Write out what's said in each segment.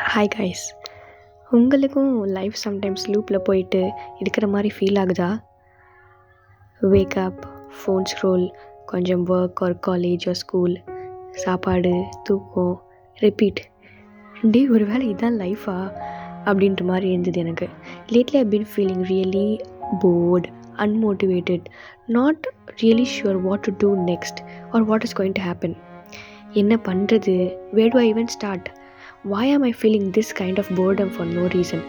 Hi guys, உங்களுக்கும் life sometimes லூப்பில் போயிட்டு இருக்கிற மாதிரி ஃபீல் ஆகுதா? வேக் அப், ஃபோன் ஸ்க்ரோல், கொஞ்சம் ஒர்க் ஒரு காலேஜ் ஒரு ஸ்கூல், சாப்பாடு, தூக்கம், ரிப்பீட். ஒரு வேளை இதுதான் லைஃபா அப்படின்ற மாதிரி இருந்தது எனக்கு. Lately I been feeling really bored, unmotivated, not really sure what to do next or what is going to happen. என்ன பண்ணுறது? where do I even start? Why am I feeling this kind of boredom for no reason?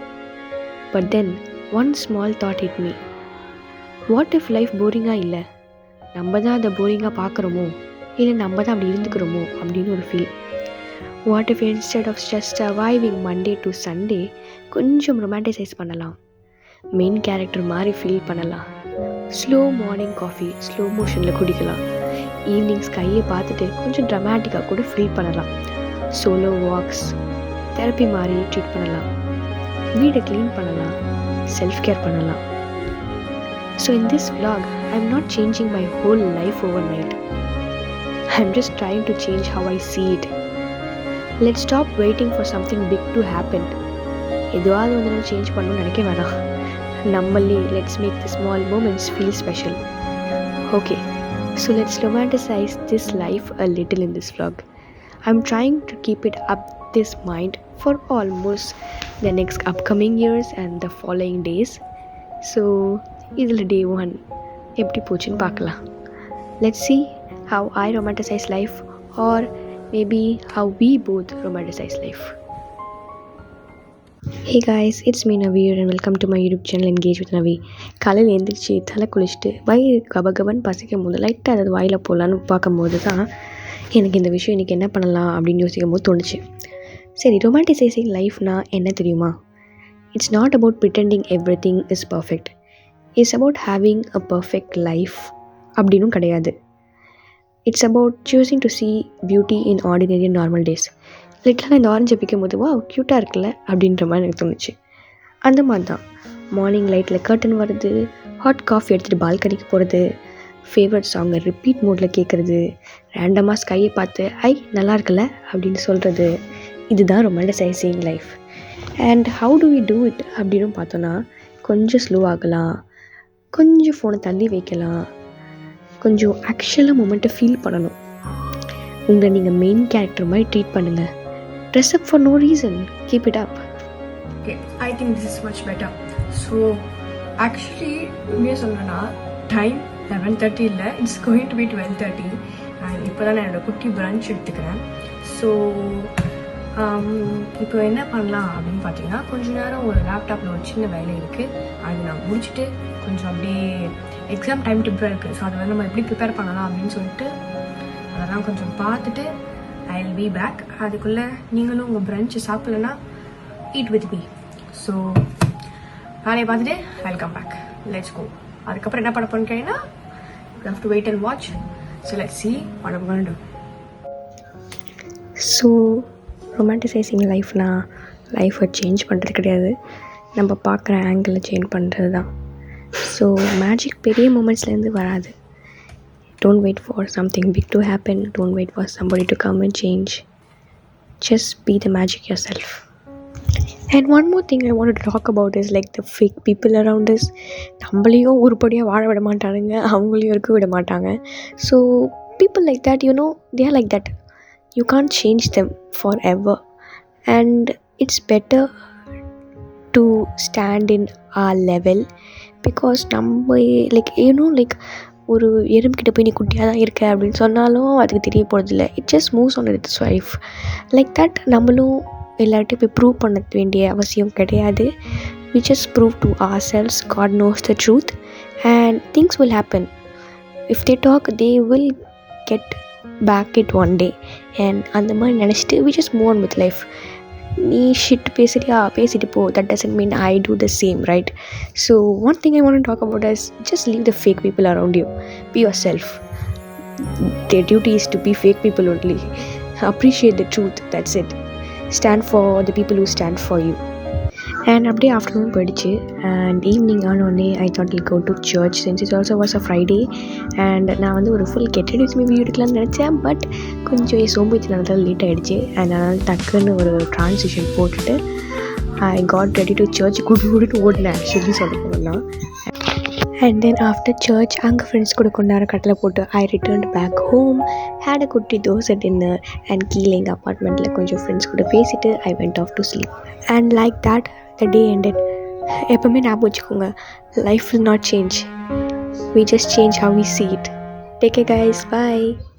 But then one small thought hit me. What if life போரிங்காக இல்லை, நம்ம தான் அதை போரிங்காக பார்க்குறோமோ, இல்லை நம்ம தான் அப்படி இருந்துக்கிறோமோ அப்படின்னு ஒரு feel. What if instead of just surviving Monday to Sunday கொஞ்சம் ரொமான்டிசைஸ் பண்ணலாம், மெயின் கேரக்டர் மாதிரி ஃபீல் பண்ணலாம், ஸ்லோ மார்னிங் காஃபி ஸ்லோ மோஷனில் குடிக்கலாம், ஈவினிங் ஸ்கையை பார்த்துட்டு கொஞ்சம் ட்ரமாட்டிக்காக கூட ஃபீல் பண்ணலாம், சோலோ வாக்ஸ் தெரப்பி மாதிரி ட்ரீட் பண்ணலாம், வீடை க்ளீன் பண்ணலாம், செல்ஃப் கேர் பண்ணலாம். So in this vlog, I'm not changing my whole life overnight. I'm just trying to change how I see it. Let's stop waiting for something big to happen. எதுவாவது வந்து நம்ம change பண்ணணும்னு நினைக்க வேணாம். நம்மளே let's make the small moments feel special. Okay, so let's romanticize this life a little in this vlog. I'm trying to keep it up this mind for almost the next upcoming years and the following days. So இதில் day 1 எப்படி போச்சுன்னு பார்க்கலாம். Let's see how I romanticize life, or maybe how we both romanticize life. Hey guys, it's me Navir and welcome to my YouTube channel Engage with Navi. காலையில் எழுந்திரிச்சு தலை குளிச்சுட்டு வயிறு கபகபன்னு பசிக்கும் போது லைட்டாக அதாவது வாயில் போகலான்னு பார்க்கும்போது தான் எனக்கு இந்த விஷயம் இன்றைக்கி என்ன பண்ணலாம் அப்படின்னு யோசிக்கும் போது தோணுச்சு. சரி, ரொமான்டிசைசிங் லைஃப்னா என்ன தெரியுமா? It's not about pretending everything is perfect. It's about having a perfect life அப்படின்னும் கிடையாது. It's about choosing to see beauty in ordinary normal days. லிட்டலாக இந்த ஆரஞ்சை பிக்கும் போது வா க்யூட்டாக இருக்குல்ல அப்படின்ற மாதிரி எனக்கு தோணுச்சு. அந்த மாதிரி தான் மார்னிங் லைட்டில் கர்டன் வருது, ஹாட் காஃபி எடுத்துகிட்டு பால்கனிக்கு போகிறது, ஃபேவரட் சாங்கை ரிப்பீட் மோடில் கேட்குறது, ரேண்டமாக ஸ்கையை பார்த்து ஐ நல்லா இருக்குல்ல அப்படின்னு சொல்கிறது. இதுதான் romanticising life. And how do we do it அப்படின்னு பார்த்தோன்னா, கொஞ்சம் ஸ்லோ ஆகலாம், கொஞ்சம் ஃபோனை தள்ளி வைக்கலாம், கொஞ்சம் ஆக்சுவலாக மொமெண்ட்டை ஃபீல் பண்ணணும். உங்களை நீங்கள் மெயின் கேரக்டர் மாதிரி ட்ரீட் பண்ணுங்கள். Dress up for no reason, keep it up. Okay, I think this is much better. So, actually, உண்மையாக சொல்லணும்னா டைம் 11:30 இல்லை, it's going to be 12:30. And இப்போ தான் நான் என்னோடய குட்டி பிரன்ச் எடுத்துக்கிறேன். ஸோ இப்போ என்ன பண்ணலாம் அப்படின்னு பார்த்தீங்கன்னா, கொஞ்சம் நேரம் ஒரு லேப்டாப்பில் ஒரு சின்ன வேலை இருக்குது, அது நான் முடிச்சுட்டு கொஞ்சம் அப்படியே எக்ஸாம் டைம் டிப்ராக இருக்குது. ஸோ அதை வந்து நம்ம எப்படி ப்ரிப்பேர் பண்ணலாம் அப்படின்னு சொல்லிட்டு அதெல்லாம் கொஞ்சம் பார்த்துட்டு ஐ வில் பி பேக். அதுக்குள்ளே நீங்களும் உங்கள் பிரன்ச்சு சாப்பிட்லன்னா ஈட் வித் மீ. ஸோ நானே பார்த்துட்டு I will come back. Let's go. அதுக்கப்புறம் என்ன பண்ண போன்னு கேட்டீங்கன்னா, you have to wait and watch. So let's see what I'm going to do. So romanticising லைஃப்னா லைஃப்பை சேஞ்ச் பண்ணுறது கிடையாது, நம்ம பார்க்குற ஆங்கிளில் சேஞ்ச் பண்ணுறது தான். ஸோ மேஜிக் பெரிய மூமெண்ட்ஸ்லேருந்து வராது. Don't wait for something big to happen, don't wait for somebody to come and change. Just be the magic yourself. And one more thing I wanted to talk about is like the fake people around us. நம்மளையும் உருப்படியாக வாழ விட மாட்டானுங்க, அவங்களையும் இருக்க விட மாட்டாங்க. So people like that, you know, they are like that. You can't change them forever. And it's better to stand in our level, because நம்ம like you know like ஒரு எறும்புக்கிட்ட போய் நீ குட்டியாக தான் இருக்க அப்படின்னு சொன்னாலும் அதுக்கு தெரிய போகிறதில்ல. It just moves on it's life like that. நம்மளும் எல்லார்ட்டையும் போய் ப்ரூவ் பண்ண வேண்டிய அவசியம் கிடையாது. we just prove to ourselves, God knows the truth, and things will happen. If they talk, they will get back it one day. And அந்த மாதிரி நினச்சிட்டு we just move on with life. நீ shit பேசுறியா, பேசிட்டு போ. that doesn't mean I do the same, right? So one thing I want to talk about is just leave the fake people around you. Be yourself. Their duty is to be fake people only. Appreciate the truth, that's it. Stand for the people who stand for you. And அப்படியே afternoon போயிடுச்சு and evening ஆனோடனே I thought will go to church since it's also was a Friday. And நான் வந்து ஒரு full get ready with me video எடுக்கலாம்னு நினச்சேன். But கொஞ்சம் சோம்பேறித்தனத்தால் late ஆகிடுச்சு. அதனால் டக்குன்னு ஒரு ட்ரான்சிஷன் போட்டுட்டு I got ready to church குடுன்னு ஓடினேன் ஆக்சுவலி சொல்ல போனோம்னா. அண்ட் தென் ஆஃப்டர் சர்ச் அங்கே ஃப்ரெண்ட்ஸ் கூட கொஞ்ச நேரம் கட்டில் போட்டு I returned back home, had a குட்டி தோசை டின்னர் அண்ட் கீழே எங்கள் அப்பார்ட்மெண்ட்டில் கொஞ்சம் ஃப்ரெண்ட்ஸ் கூட பேசிவிட்டு I went off to sleep. And like that the day ended. எப்போவுமே ஞாபகம் வச்சுக்கோங்க, life will not change, we just change how we see it. Take care guys, bye.